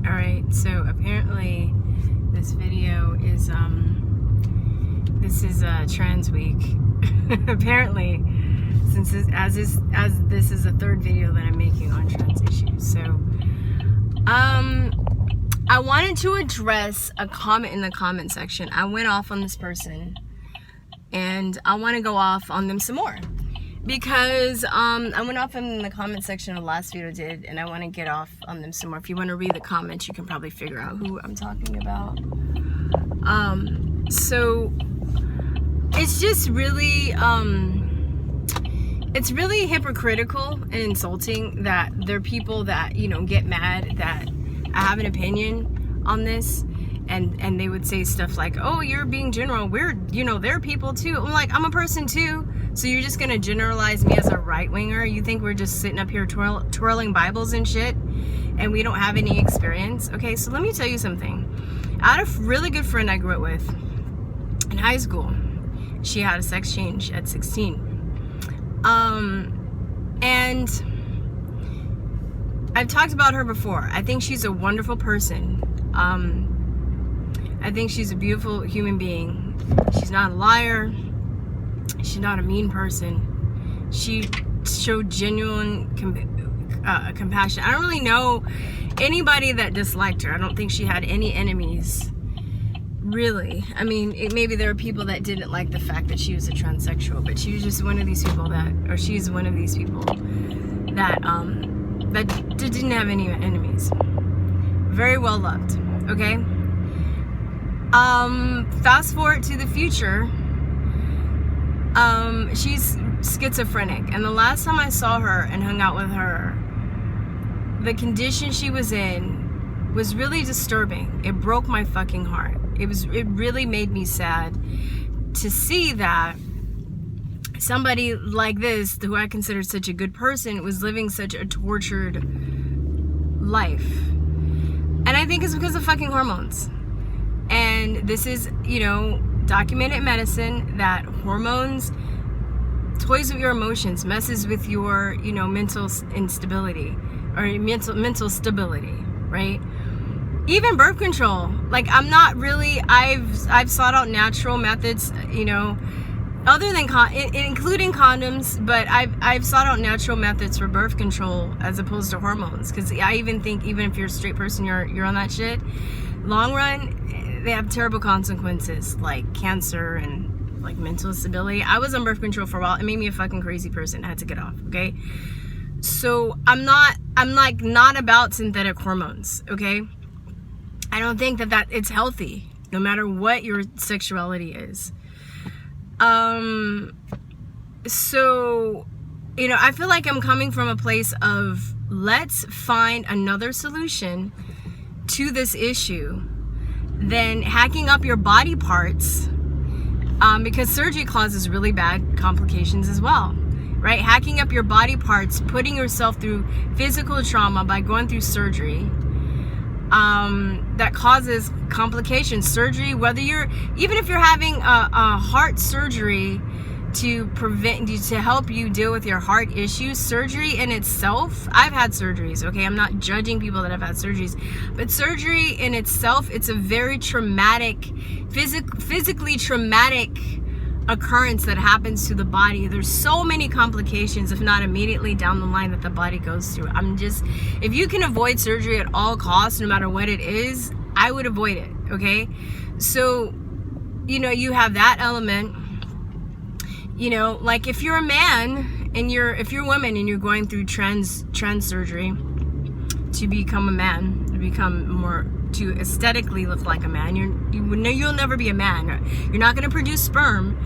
Alright, so apparently this video is, this is Transweek. Apparently, since this is the third video that I'm making on trans issues. So, I wanted to address a comment in the comment section. I went off on this person, and I want to go off on them some more. Because I went off in the comment section of the last video I did, and I want to get off on them some more. If you want to read the comments, you can probably figure out who I'm talking about. So it's just really, it's really hypocritical and insulting that there are people that, you know, get mad that I have an opinion on this. And they would say stuff like, oh, you're being general. They're people too. I'm like, I'm a person too. So you're just going to generalize me as a right-winger? You think we're just sitting up here twirling Bibles and shit and we don't have any experience? Okay, so let me tell you something. I had a really good friend I grew up with in high school. She had a sex change at 16. And I've talked about her before. I think she's a wonderful person. I think she's a beautiful human being. She's not a liar. She's not a mean person. She showed genuine compassion. I don't really know anybody that disliked her. I don't think she had any enemies, really. I mean, maybe there are people that didn't like the fact that she was a transsexual, but she was just one of these people she's one of these people that that didn't have any enemies. Very well loved. Okay. Fast forward to the future. She's schizophrenic, and the last time I saw her and hung out with her, the condition she was in was really disturbing. It broke my fucking heart. It really made me sad to see that somebody like this, who I considered such a good person, was living such a tortured life. And I think it's because of fucking hormones. And this is, you know, documented medicine that hormones toys with your emotions, messes with your, you know, mental instability or mental stability, right? Even birth control. Like, I'm not really, I've sought out natural methods, you know, other than including condoms, but I've sought out natural methods for birth control as opposed to hormones, because I even think even if you're a straight person, you're on that shit, long run they have terrible consequences like cancer and like mental instability. I was on birth control for a while. It made me a fucking crazy person. I had to get off. Okay, so I'm not about synthetic hormones. Okay, I don't think that it's healthy, no matter what your sexuality is. So, you know, I feel like I'm coming from a place of let's find another solution to this issue than hacking up your body parts, because surgery causes really bad complications as well, right? Hacking up your body parts, putting yourself through physical trauma by going through surgery, that causes complications. Surgery, even if you're having a heart surgery to help you deal with your heart issues, surgery in itself, I've had surgeries, okay? I'm not judging people that have had surgeries, but surgery in itself, it's a very traumatic, physically traumatic occurrence that happens to the body. There's so many complications, if not immediately down the line, that the body goes through. If you can avoid surgery at all costs, no matter what it is, I would avoid it, okay? So, you know, you have that element. You know, like if you're a man and if you're a woman and you're going through trans surgery to become a man, to aesthetically look like a man, you'll never be a man. You're not going to produce sperm.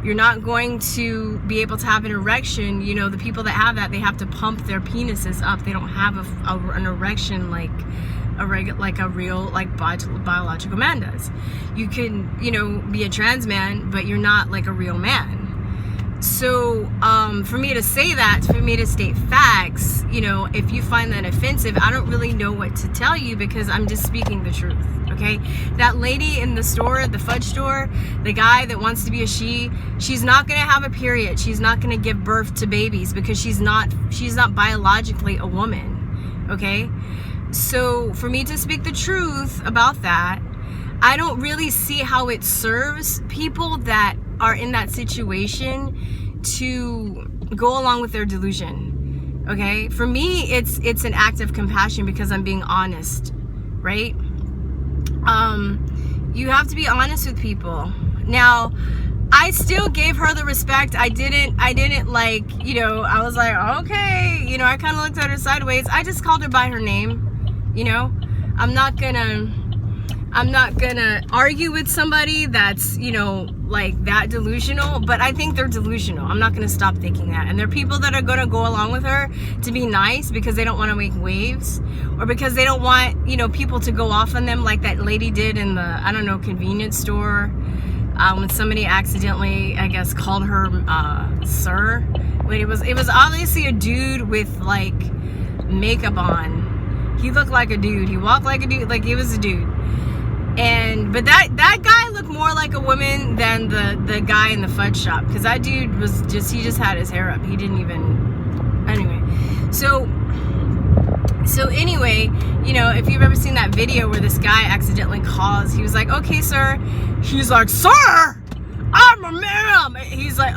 You're not going to be able to have an erection. You know, the people that have that, they have to pump their penises up. They don't have an erection like a real biological man does. You can, you know, be a trans man, but you're not like a real man. So for me to say that, for me to state facts, you know, if you find that offensive, I don't really know what to tell you, because I'm just speaking the truth. Okay, that lady in the store, the fudge store, the guy that wants to be a she's not gonna have a period. She's not gonna give birth to babies because she's not biologically a woman. Okay, So for me to speak the truth about that, I don't really see how it serves people that are in that situation to go along with their delusion. Okay? For me, it's an act of compassion because I'm being honest, right? You have to be honest with people. Now, I still gave her the respect. I didn't like, I was like, okay, I kind of looked at her sideways. I just called her by her name. I'm not gonna argue with somebody that's, like that delusional, but I think they're delusional. I'm not gonna stop thinking that. And there are people that are gonna go along with her to be nice because they don't want to make waves, or because they don't want, people to go off on them like that lady did in the, convenience store, when somebody accidentally, I guess, called her, sir. Wait, it was obviously a dude with like makeup on. He looked like a dude. He walked like a dude. Like he was a dude. But that guy looked more like a woman than the guy in the fudge shop, because that dude he just had his hair up. He didn't even, anyway. So anyway, if you've ever seen that video where this guy accidentally calls, he was like, okay, sir. He's like, sir, I'm a ma'am. He's like,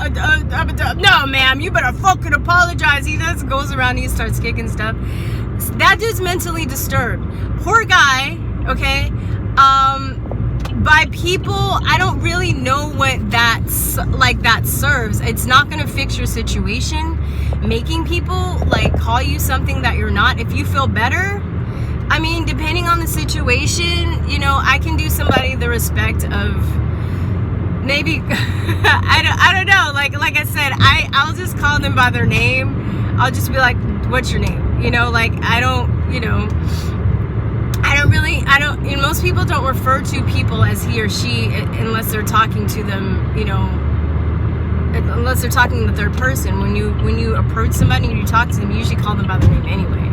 no, ma'am, you better fucking apologize. He just goes around and he starts kicking stuff. That dude's mentally disturbed. Poor guy, okay? By people, I don't really know what that serves. It's not going to fix your situation. Making people like call you something that you're not, if you feel better, I mean, depending on the situation, I can do somebody the respect of maybe, I don't know. Like I said, I'll just call them by their name. I'll just be like, what's your name? Most people don't refer to people as he or she unless they're talking to them, unless they're talking to the third person. When you approach somebody and you talk to them, you usually call them by their name anyway.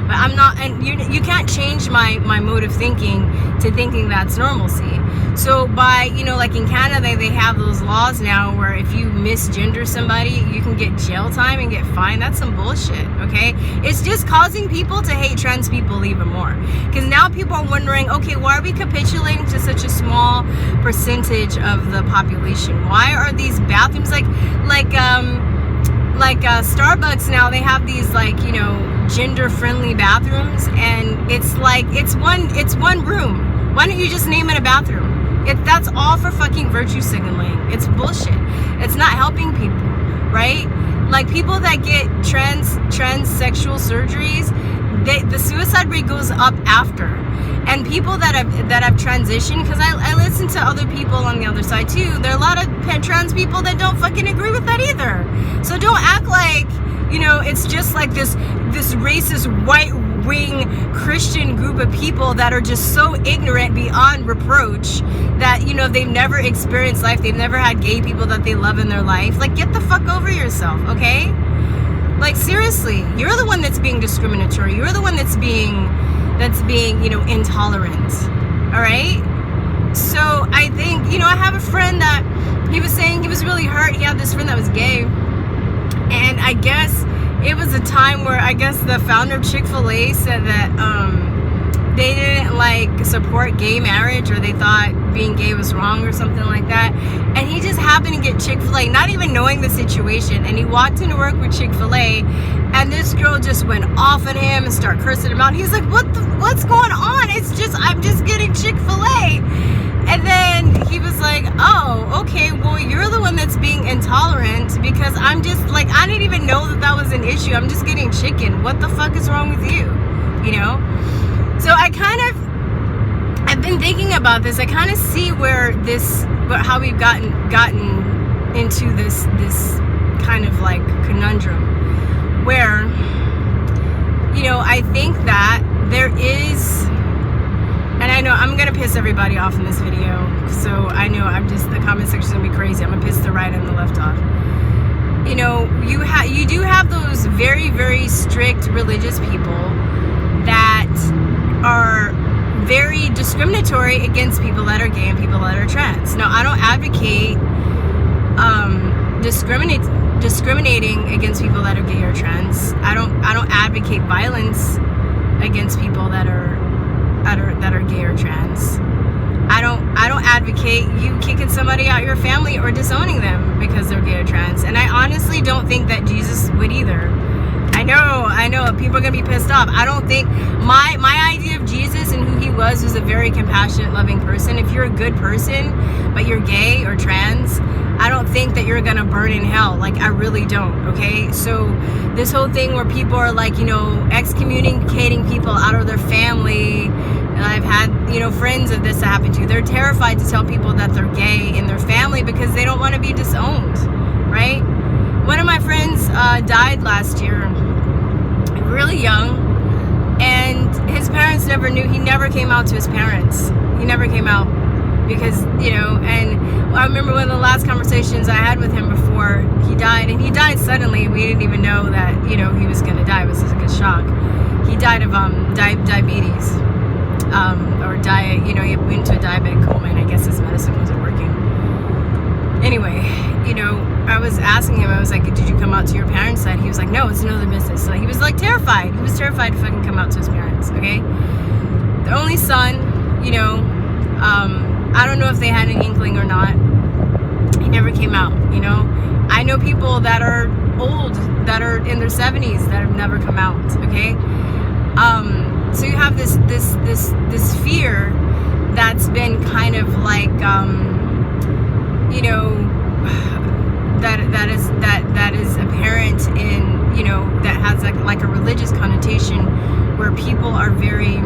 But I'm not, and you can't change my mode of thinking to thinking that's normalcy. So by, like in Canada, they have those laws now where if you misgender somebody, you can get jail time and get fined. That's some bullshit, okay? It's just causing people to hate trans people even more. Because now people are wondering, okay, why are we capitulating to such a small percentage of the population? Why are these bathrooms like Starbucks now, they have these gender-friendly bathrooms, and it's one room. Why don't you just name it a bathroom? That's all for fucking virtue signaling. It's bullshit. It's not helping people, right? Like people that get transsexual surgeries, the suicide rate goes up after. And people that have transitioned, because I listen to other people on the other side too. There are a lot of trans people that don't fucking agree with that either. So don't act like, it's just like this racist white-wing Christian group of people that are just so ignorant beyond reproach that, they've never experienced life. They've never had gay people that they love in their life. Like, get the fuck over yourself, okay? Like, seriously, you're the one that's being discriminatory. You're the one that's being intolerant, all right? So I think, I have a friend that he was saying he was really hurt. He had this friend that was gay, and I guess it was a time where I guess the founder of Chick-fil-A said that they didn't support gay marriage, or they thought being gay was wrong or something like that. And he just happened to get Chick-fil-A, not even knowing the situation. And he walked into work with Chick-fil-A, and this girl just went off at him and started cursing him out. He's like, what's going on? I'm just getting Chick-fil-A. And then he was like, oh, okay, well, you're the one that's being intolerant, because I'm just I didn't even know that was an issue. I'm just getting chicken. What the fuck is wrong with you? So I've been thinking about this. I kind of see how we've gotten into this kind of conundrum where, I think that there is, and I know I'm gonna piss everybody off in this video, so I know the comment section's gonna be crazy. I'm gonna piss the right and the left off. You do have those very, very strict religious people that are very discriminatory against people that are gay and people that are trans. Now, I don't advocate discriminating against people that are gay or trans. I don't advocate violence against people that are gay or trans. I don't advocate you kicking somebody out your family or disowning them because they're gay or trans. And I honestly don't think that Jesus would either. I know people are gonna be pissed off. I don't think my idea of Jesus and who he was a very compassionate, loving person. If you're a good person but you're gay or trans, I don't think that you're gonna burn in hell. Like, I really don't. Okay, so this whole thing where people are like, excommunicating people out of their family. And I've had, friends of this happen to. They're terrified to tell people that they're gay in their family because they don't want to be disowned, right? One of my friends died last year, really young, and his parents never knew. He never came out to his parents. He never came out because, and I remember one of the last conversations I had with him before he died, and he died suddenly. We didn't even know that, he was going to die. It was just like a shock. He died of diabetes. Or diet, he went into a diabetic coma, and I guess his medicine wasn't working. Anyway, I was asking him, I was like, did you come out to your parents' side? He was like, no, it's none of their business. So he was like terrified. He was terrified to fucking come out to his parents, okay? The only son, I don't know if they had an inkling or not. He never came out, I know people that are old, that are in their 70s, that have never come out, okay? So you have this fear that's been kind of like, that is apparent in, that has like a religious connotation where people are very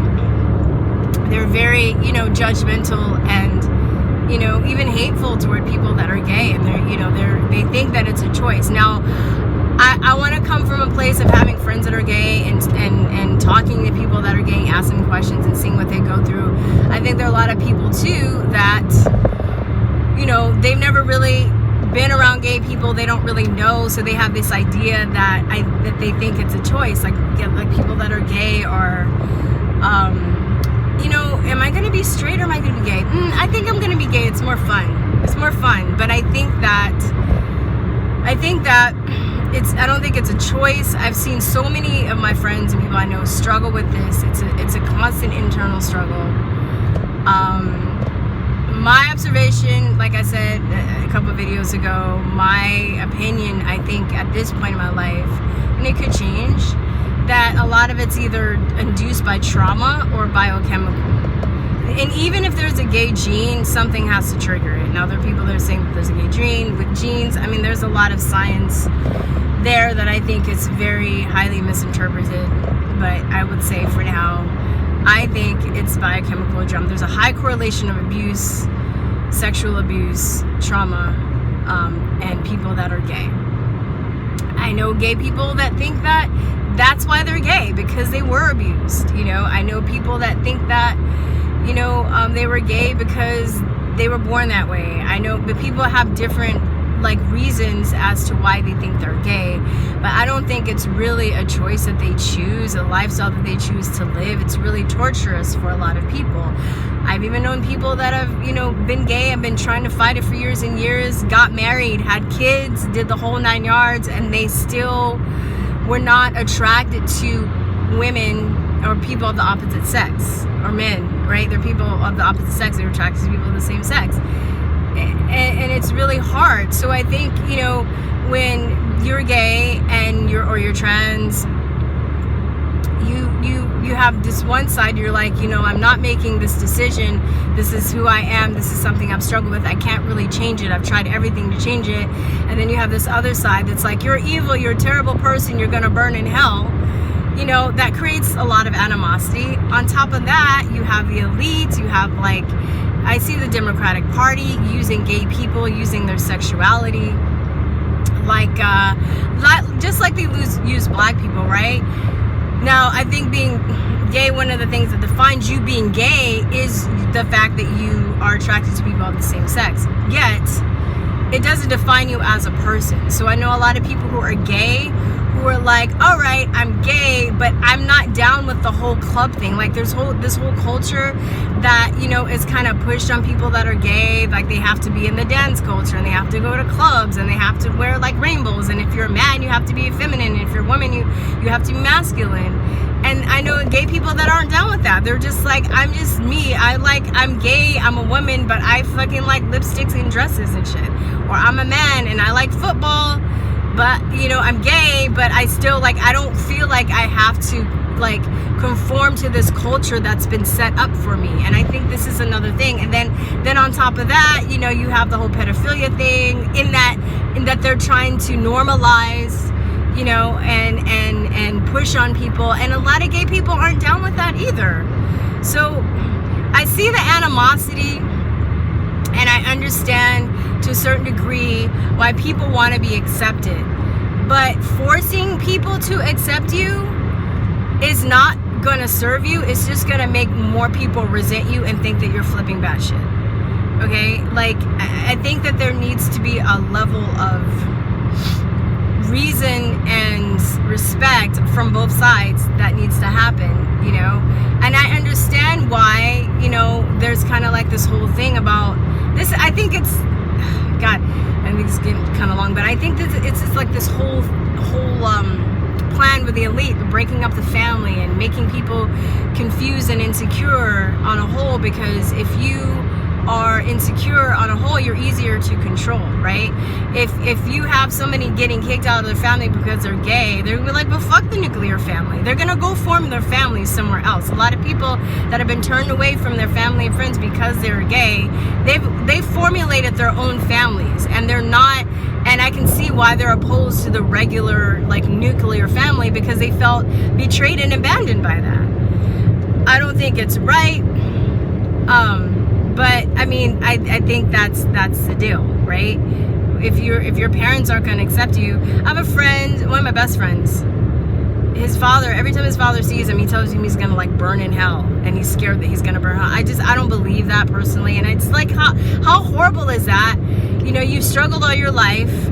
judgmental and, even hateful toward people that are gay, and they think that it's a choice. Now, I want to come from a place of having friends that are gay and talking to people that are gay, asking questions and seeing what they go through. I think there are a lot of people too that, they've never really been around gay people. They don't really know, so they have this idea that they think it's a choice. Like people that are gay are, am I going to be straight or am I going to be gay? I think I'm going to be gay. It's more fun. It's more fun. But I think that I don't think it's a choice. I've seen so many of my friends and people I know struggle with this. It's a constant internal struggle. My observation, like I said a couple of videos ago, my opinion, I think at this point in my life, and it could change, that a lot of it's either induced by trauma or biochemical. And even if there's a gay gene, something has to trigger it. Now, there are people that are saying that there's a gay gene with genes. I mean, there's a lot of science there that I think is very highly misinterpreted. But I would say for now, I think it's biochemical trauma. There's a high correlation of abuse, sexual abuse, trauma, and people that are gay. I know gay people that think that that's why they're gay, because they were abused. I know people that think that, they were gay because they were born that way. I know, but people have different reasons as to why they think they're gay, but I don't think it's really a choice that they choose, a lifestyle that they choose to live. It's really torturous for a lot of people. I've even known people that have, been gay and been trying to fight it for years and years, got married, had kids, did the whole 9 yards, and they still were not attracted to women or people of the opposite sex, or men, right? They're people of the opposite sex, they're attracted to people of the same sex. And it's really hard. So I think, when you're gay and you're trans, you have this one side, you're like, I'm not making this decision. This is who I am. This is something I've struggled with. I can't really change it. I've tried everything to change it. And then you have this other side that's like, you're evil, you're a terrible person, you're going to burn in hell. That creates a lot of animosity. On top of that, you have the elites, you have I see the Democratic Party using gay people, using their sexuality, just like they use black people, right? Now, I think being gay, one of the things that defines you being gay is the fact that you are attracted to people of the same sex. Yet, it doesn't define you as a person. So I know a lot of people who are gay who are like, all right, I'm gay, but I'm not down with the whole club thing. Like there's this whole culture that, you know, is kind of pushed on people that are gay. Like they have to be in the dance culture, and they have to go to clubs, and they have to wear like rainbows, and if you're a man you have to be feminine, and if you're a woman you have to be masculine. And I know gay people that aren't down with that. They're just like, I'm just me. I'm gay, I'm a woman, but I fucking like lipsticks and dresses and shit. Or I'm a man and I like football, but you know, I'm gay, but I still like, I don't feel like I have to like conform to this culture that's been set up for me. And I think this is another thing. And then on top of that, you know, you have the whole pedophilia thing in that they're trying to normalize, you know, and push on people, and a lot of gay people aren't down with that either. So I see the animosity, and I understand to a certain degree why people want to be accepted, but forcing people to accept you is not going to serve you. It's just going to make more people resent you and think that you're flipping batshit. Okay, like I think that there needs to be a level of reason and respect from both sides that needs to happen, you know. And I understand why, you know, there's kind of like this whole thing about this. I think it's, God, I think it's getting kind of long, but I think that it's just like this whole plan with the elite, breaking up the family and making people confused and insecure on a whole, because if you are insecure on a whole, you're easier to control, right? If you have somebody getting kicked out of their family because they're gay, they're gonna be like, well, fuck the nuclear family. They're gonna go form their families somewhere else. A lot of people that have been turned away from their family and friends because they're gay, they've formulated their own families, and they're not, and I can see why they're opposed to the regular like nuclear family, because they felt betrayed and abandoned by that. I don't think it's right. But I mean, I think that's the deal, right? If your parents aren't going to accept you. I have a friend, one of my best friends. His father, every time his father sees him, he tells him he's going to like burn in hell, and he's scared that he's going to burn hell. I don't believe that personally, and it's like how horrible is that? You know, you've struggled all your life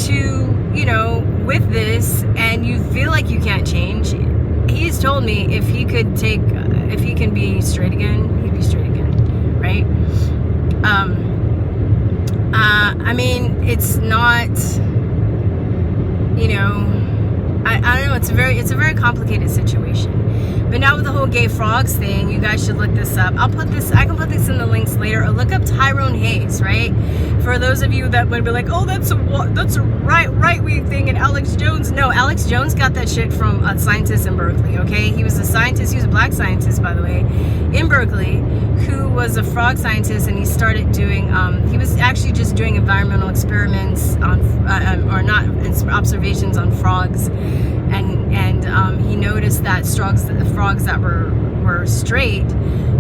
to, you know, with this, and you feel like you can't change. He's told me if he can be straight again, he'd be straight again. Right? I mean, it's not, you know, I don't know, it's a very complicated situation. But now with the whole gay frogs thing, you guys should look this up. I can put this in the links later, or look up Tyrone Hayes, right? For those of you that would be like, oh, that's a right-wing thing, and Alex Jones. No, Alex Jones got that shit from a scientist in Berkeley, okay? He was a scientist, he was a black scientist, by the way, in Berkeley, who was a frog scientist, and he started doing, he was actually just doing environmental experiments on, or not, observations on frogs, and he noticed that frogs that were straight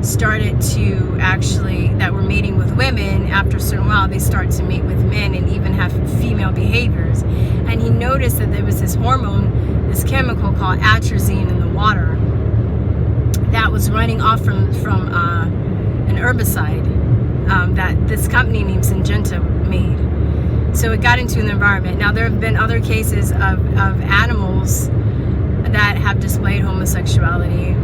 started to actually, that were mating with women, after a certain while they start to mate with men and even have female behaviors. And he noticed that there was this hormone, this chemical called atrazine in the water that was running off from an herbicide that this company named Syngenta made. So it got into the environment. Now there have been other cases of animals that have displayed homosexuality.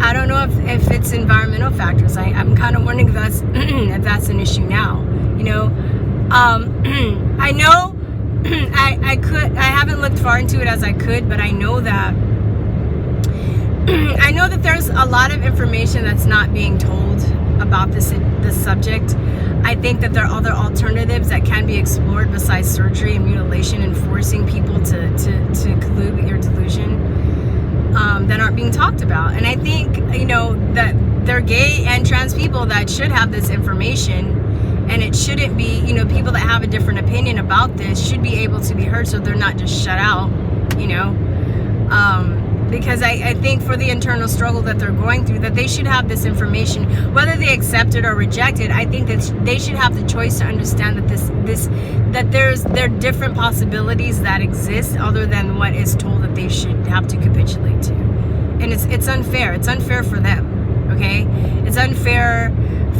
I don't know if it's environmental factors. I'm kind of wondering if that's an issue now. You know, I know I haven't looked far into it as I could, but I know that there's a lot of information that's not being told about this subject. I think that there are other alternatives that can be explored besides surgery and mutilation and forcing people to collude with your delusion, that aren't being talked about. And I think, you know, that they're gay and trans people that should have this information, and it shouldn't be, you know, people that have a different opinion about this should be able to be heard, so they're not just shut out, you know. Because I think for the internal struggle that they're going through, that they should have this information, whether they accept it or reject it. I think that they should have the choice to understand that there are different possibilities that exist other than what is told that they should have to capitulate to. And it's unfair. It's unfair for them, okay? It's unfair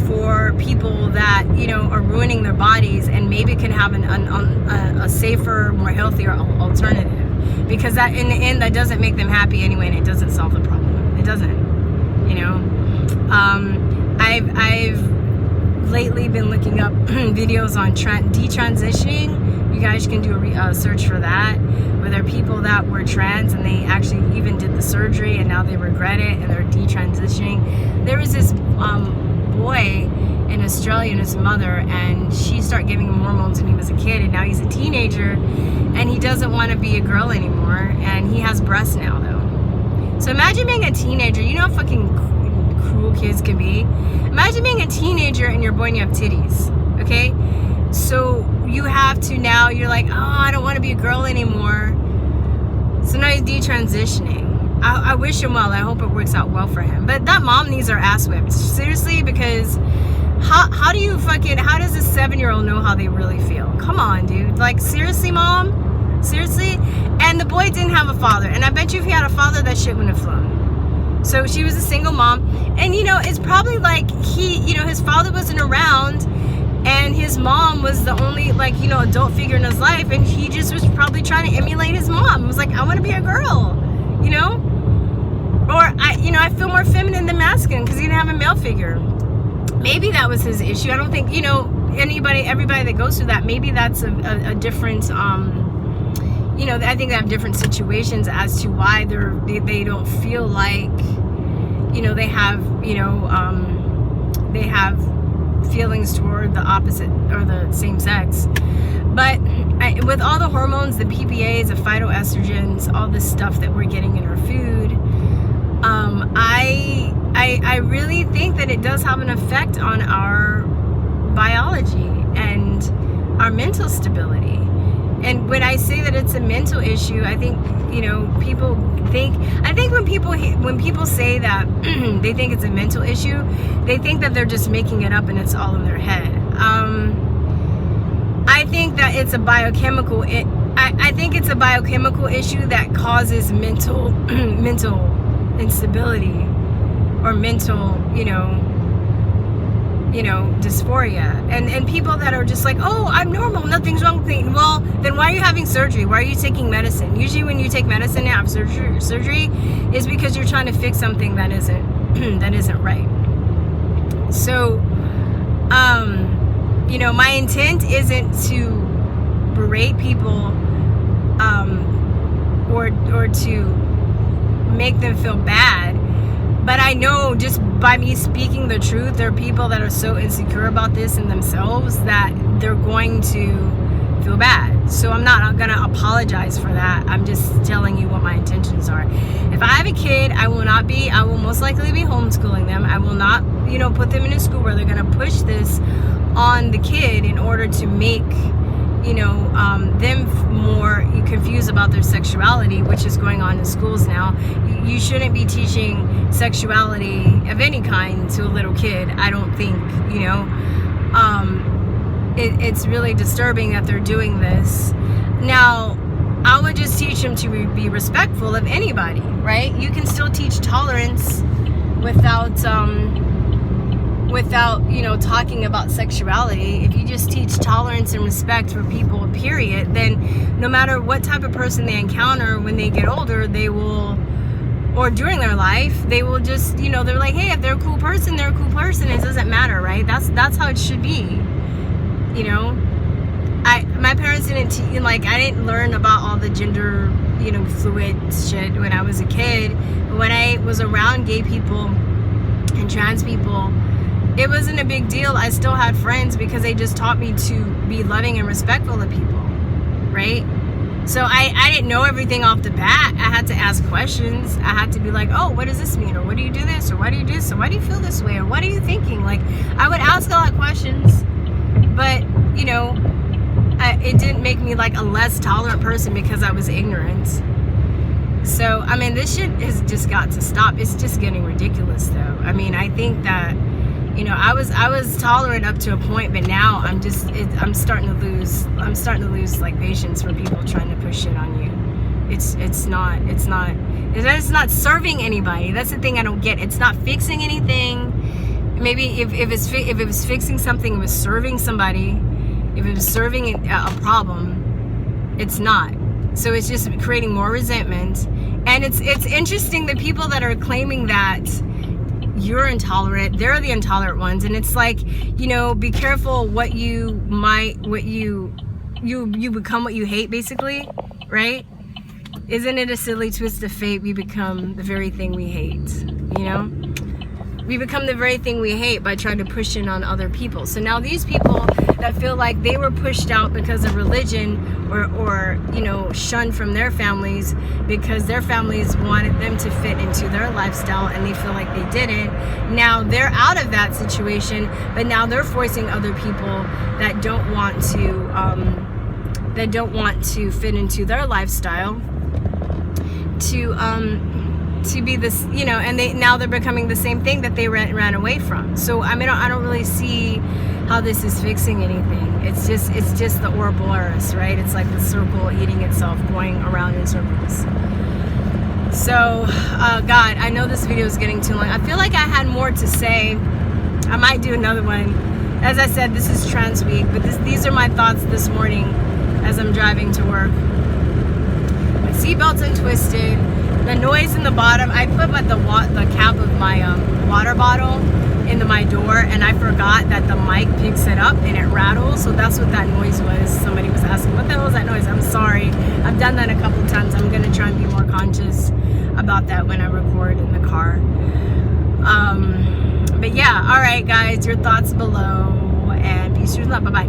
for people that, you know, are ruining their bodies and maybe can have a safer, more healthier alternative. because that, in the end, that doesn't make them happy anyway, and it doesn't solve the problem. It doesn't, you know. I've lately been looking up videos on detransitioning. You guys can do a search for that, where there are people that were trans and they actually even did the surgery and now they regret it and they're detransitioning. There was this boy in Australia and his mother, and she started giving him hormones when he was a kid, and now he's a teenager and he doesn't want to be a girl anymore, and he has breasts now though. So imagine being a teenager. You know how fucking cruel kids can be. Imagine being a teenager and you're born and you have titties, okay? So you have to now, you're like, oh, I don't want to be a girl anymore. So now he's detransitioning. I wish him well. I hope it works out well for him. But that mom needs her ass whipped. Seriously, because how does a 7-year-old know how they really feel? Come on, dude. Like, seriously, mom? Seriously? And the boy didn't have a father. And I bet you if he had a father, that shit wouldn't have flown. So she was a single mom. And, you know, it's probably like his father wasn't around, and his mom was the only, like, you know, adult figure in his life, and he just was probably trying to emulate his mom. He was like, I want to be a girl, you know? Or, I feel more feminine than masculine because he didn't have a male figure. Maybe that was his issue. I don't think, you know, everybody that goes through that, maybe that's a different, you know, I think they have different situations as to why they don't feel like, you know, they have feelings toward the opposite or the same sex. But with all the hormones, the PPAs, the phytoestrogens, all this stuff that we're getting in our food, I really think that it does have an effect on our biology and our mental stability. And when I say that it's a mental issue, I think, you know, when people say that they think it's a mental issue, they think that they're just making it up and it's all in their head. I think that it's a biochemical. I think it's a biochemical issue that causes mental instability or mental, you know, dysphoria, and people that are just like, oh, I'm normal, nothing's wrong with me. Well, then why are you having surgery? Why are you taking medicine? Usually when you take medicine and have surgery is because you're trying to fix something that isn't right. So, you know, my intent isn't to berate people, or to make them feel bad. But I know just by me speaking the truth, there are people that are so insecure about this in themselves that they're going to feel bad. So I'm not going to apologize for that. I'm just telling you what my intentions are. If I have a kid, I will most likely be homeschooling them. I will not, you know, put them in a school where they're going to push this on the kid in order to make, you know, them more confused about their sexuality, which is going on in schools now. You shouldn't be teaching sexuality of any kind to a little kid, I don't think, you know. It's really disturbing that they're doing this. Now, I would just teach them to be respectful of anybody, right? You can still teach tolerance without, you know, talking about sexuality. If you just teach tolerance and respect for people, period, then no matter what type of person they encounter when they get older, they will, or during their life, they will just, you know, they're like, hey, if they're a cool person, they're a cool person. It doesn't matter, right? That's how it should be, you know. My parents didn't I didn't learn about all the gender, you know, fluid shit when I was a kid. But when I was around gay people and trans people, it wasn't a big deal. I still had friends because they just taught me to be loving and respectful of people, right? So I didn't know everything off the bat. I had to ask questions. I had to be like, oh, what does this mean? Or what do you do this? Or why do you do this? Or why do you feel this way? Or what are you thinking? Like, I would ask a lot of questions, but, you know, it didn't make me like a less tolerant person because I was ignorant. So, I mean, this shit has just got to stop. It's just getting ridiculous, though. I mean, I think that, you know, I was tolerant up to a point, but now I'm starting to lose like patience for people trying to push shit on you. It's not serving anybody. That's the thing I don't get. It's not fixing anything. Maybe if it was fixing something, it was serving somebody. If it was serving a problem, it's not. So it's just creating more resentment. And it's interesting, the people that are claiming that you're intolerant, they're the intolerant ones. And it's like, you know, be careful what you become what you hate, basically, right? Isn't it a silly twist of fate? We become the very thing we hate, you know? We become the very thing we hate by trying to push in on other people. So now these people that feel like they were pushed out because of religion, or you know, shunned from their families because their families wanted them to fit into their lifestyle and they feel like they didn't. Now they're out of that situation, but now they're forcing other people that don't want to fit into their lifestyle to be this, you know, and they're becoming the same thing that they ran away from. So I mean, I don't really see how this is fixing anything. It's just the Ouroboros, right? It's like the circle eating itself, going around in circles. So God, I know this video is getting too long. I feel like I had more to say. I might do another one. As I said, this is Transweek, but these are my thoughts this morning as I'm driving to work. My seatbelt's untwisted. The noise in the bottom, I put the cap of my water bottle into my door, and I forgot that the mic picks it up and it rattles. So that's what that noise was. Somebody was asking, what the hell is that noise? I'm sorry. I've done that a couple times. I'm going to try and be more conscious about that when I record in the car. But yeah, all right, guys, your thoughts below, and peace, truth, love. Bye-bye.